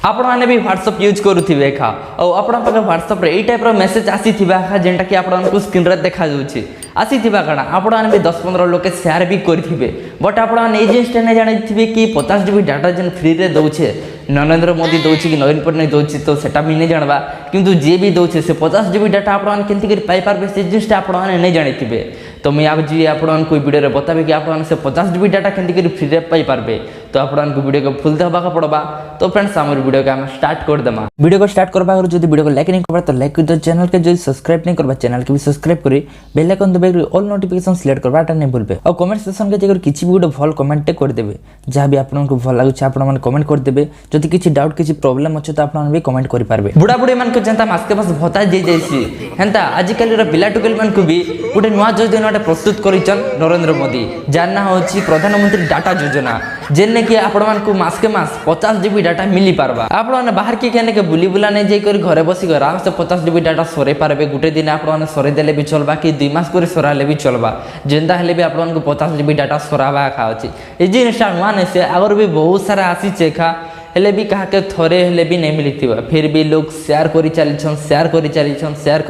आपण मैंने भी व्हाट्सअप यूज करुवे एका और आपण पाखे व्हाट्सअप रे टाइप मेसेज आसी जेनटा कि आपको स्क्रीन रे देखा जाउछि आसी काଣା आपण मैंने भी 10-15 लोक शेयर भी करेंगे बट आपण ये जिनिसटा नहीं जानी कि 50 GB डाटा जेन फ्री रे दौचे नरेंद्र मोदी दौचे कि नवीन पट्टनायक दौचे तो सेटा भी नहीं जानवा किंतु जे भी दौचे से 50 GB डाटा आपण केमती पाई पारबे से जिनिसटा आपण नहीं जानी तो मुझे आज आपन को वीडियो बताबे कि आपन से 50 GB डाटा केमती फ्री रे पाई पारबे तो आपन को वीडियो को फुल देखा पड़वा। तो फ्रेंड्स आम वीडियो को स्टार्ट कर देमा। वीडियो को स्टार्ट करबा जो वीडियो को लाइक नहीं करबा तो लाइक कर दो, चैनल के जो सब्सक्राइब नहीं करबा चैनल के भी सब्सक्राइब करी बेल आइकन दबाई ऑल नोटिफिकेशन सिलेक्ट करबाटा नहीं भूलबे और कमेंट सेक्शन के जगह किछि भी गोटे भल कमेंट कर देबे जहाँ भी आपको भल लागुछ आपण माने कमेंट कर देबे जदि किछि डाउट किछि प्रॉब्लम अछि तो आपण भी कमेंट करि पारबे। बुढ़ा बुढ़ी मान को जनता मास्के पास भत्ता दे जाइछि हेंता आजिकल रो पिला टुकेल मान को भी गोटे नुवा योजना प्रस्तुत करिछन नरेंद्र मोदी जार ना होछि प्रधानमंत्री डाटा योजना जेने कि आपण मान को मास के मास 50 GB डाटा मिली पारबा। आपण माने बाहर के केने के बुली बुला नहीं जाई कर घरे बसी आराम से 50 GB डाटा सरे पारबे गुटे दिन आपण माने सरे देले भी चलबा कि 2 मास करे सराले भी चलबा जेंदा हेले भी आपण को 50 GB डाटा सराबा खा अछि ए जिनिसटा माने से आगर भी बहुत सारा आसी चेखा हेले भी कहा के थोरे हेले भी नहीं मिलथिबा फिर भी लोग शेयर करि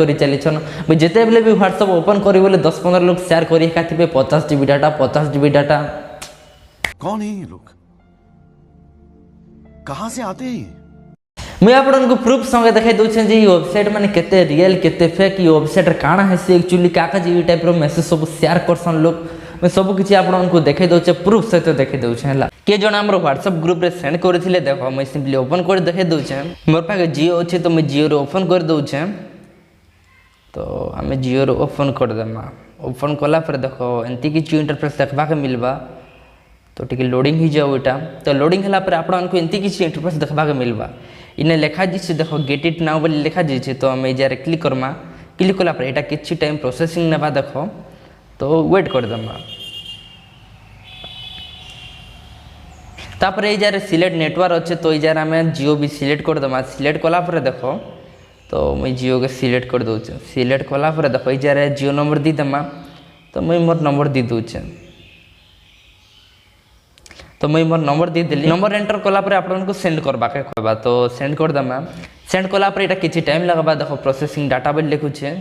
चलिछन जेते बेले भी व्हाट्सएप ओपन करी बोले 10-15 लोग शेयर करि खाथिबे 50 GB डाटा। कौन है ये लोग, कहां से आते हैं? मैं आपको प्रूफ संगे देखाई दूसरे जे वेबसाइट माने केते रियल केते फेक ये वेबसाइट काना है से एक्चुअली काका जी टाइप रो मैसेज सब शेयर करसन लोग मैं सब किछि आपको देखाई दउचे प्रूफ सहित देखाई दउचे हला के जण हमर व्हाट्सएप ग्रुप रे सेंड करथिले देखो मैं सिंपली ओपन कर देखाई दउचे मोर पाके जियो अछि तो मैं जियो रो ओपन कर दउचे तो हमें जियो रो ओपन कर देमा। ओपन कला पर देखो एंती किछि इंटरफेस देखबा के मिलबा तो टिके लोडिंग ही जाओ एटा तो लोडिंग हला पर आपको एंती किछि इंटरफेस देखबा के मिलबा इने लिखा जी देखो गेट इट नाउ बोली लिखा जी तो हम एजारे क्लिक करमा क्लिक कला पर एटा किछि टाइम प्रोसेसिंग नेबा देखो तो वेट कर दमा तापर एजारे सिलेक्ट नेटवर्क अच्छे तो एजारे हमें जियो भी सिलेक्ट कर दमा सिलेक्ट कला पर देखो तो मैं जियो के सिलेक्ट कर दउचे सिलेक्ट कला पर देखो एजारे जियो नंबर दी दमा तो मैं मोर नंबर दी दउचे तो मैं मोर नंबर दे देली नंबर एंटर कला पर आपको सेंड करबा के कहबा तो सेंड कर दमा सेंड कला पर एटा किछि टाइम लगबा देखो प्रोसेसिंग डाटा बोल लिखुछे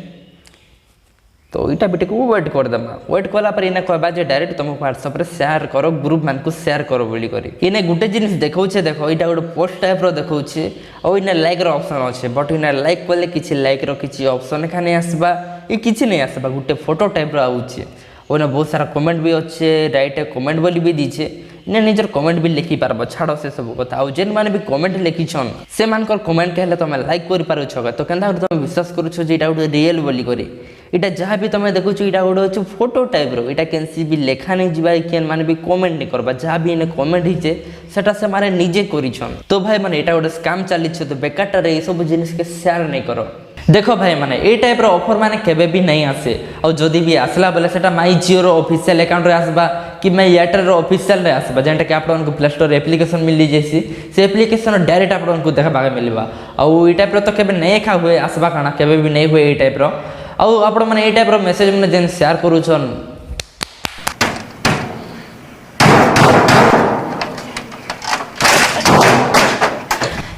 तो इटा बिटे को वेट कर दमा वेट कला पर इने कहबा जे डायरेक्ट तुम व्हाट्सएप रे शेयर करो ग्रुप मान को शेयर करो बोली करी इने गुटे जिनिस देखौछे देखो इटा गोटे पोस्ट टाइप रो देखौछे और इने लाइक रो ऑप्शन अछि बट इने लाइक करले किछि लाइक रो किछि ऑप्शन खाने आसबा ई किछि नहीं आसबा गुटे फोटो टाइप रो आउछे ओने बहुत सारा कमेंट भी अच्छे राइट कमेंट बोली भी दीछे इने निजर कमेंट भी लिखि पारबो छाड़ो से सब कथा आ जेन माने भी कमेंट लिखिछन से मानकर कमेंट कहले तुम लाइक करि पारो छ तो केनदा तुम विश्वास करू छ जे इटा गोटे रियल बोली करी इटा जहाँ भी तुम देखु इटा गोटे अच्छे फोटो टाइप रो इटा कैंसी भी लेखा नहीं जीवा केन माने भी कमेंट नहीं करबा जहाँ भी इने कमेंट हिचे सेटा से माने निजे करिछन तो भाई माने इटा गोटे स्कैम चली छ तो बेकारटा रे सब जिनिस के शेयर नहीं करो। देखो भाई माने ए टाइप रो ऑफर माने केबे भी नहीं आसे और जदी भी आसला बोले सेटा माई जियो रो ऑफिशियल अकाउंट रे आसबा कि मैं एयरटेल रो ऑफिशियल रे आसबा जेंटा कि आपन प्ले स्टोर एप्लीकेशन मिल जेसी से एप्लीकेशन डायरेक्ट आपन देखबा के मिलबा और ई टाइप रो तो केबे नहीं खा हुए आसबा काना केबे भी नहीं हुए ए टाइप रो और आपण माने ए टाइप रो मैसेज माने जेन शेयर करूछन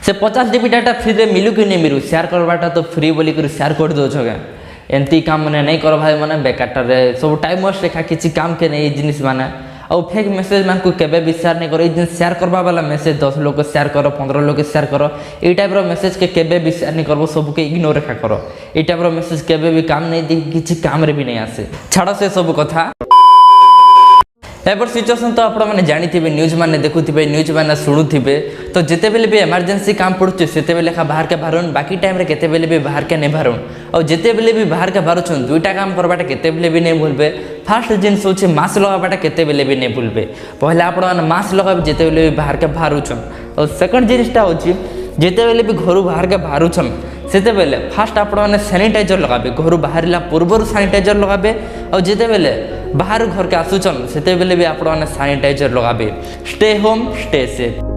से 50 GB डाटा फ्री रे मिलू कि नहीं मिलू शेयर करबाटा तो फ्री बोली कर शेयर कर दो छगे एंती काम माने नहीं कर भाई माने बेकारटा रे सब टाइम वेस्ट रेखा किछि काम के नहीं जिनिस माने और फेक मैसेज मान को केबे भी शेयर नहीं करो दिन शेयर करबा वाला मैसेज 10 लोग को शेयर करो 15 लोग को शेयर करो ए टाइप रो मैसेज के केबे भी शेयर नहीं करबो सब के इग्नोर रेखा करो ए टाइप रो मैसेज केबे भी काम नहीं दी किछि काम रे भी नहीं आसे छाड़ो से सब कथा एबर सिचुएशन तो आपण माने जानि थिबे न्यूज माने देखुथिबे न्यूज माने सुनुथिबे तो जेते बेले भी इमरजेंसी काम पड़ुचे सेते बेले खा बाहर के बाहरन बाकी टाइम रे केते बेले भी बाहर के नहीं बाहरन और जेते बेले भी बाहर के बाहरुछन दुईटा काम करबाटा केते बेले भी नहीं भूलबे फास्ट जिनिस होचे मास्क लगाबाटा केते बेले भी नहीं भूलबे पहले आपण माने मास्क लगाबे जेते बेले भी बाहर के बाहरुछन और सेकंड जिनिसटा होची जेते बेले भी घर बाहर के बाहरुछन सेते बेले फास्ट आपण माने सैनिटाइजर लगाबे घर बाहरिला पूर्वरु सैनिटाइजर लगाबे और जेते बेले बाहर घर के आसुचन सेते बेले भी आपण माने सैनिटाइजर लगाबे स्टे होम स्टे सेफ।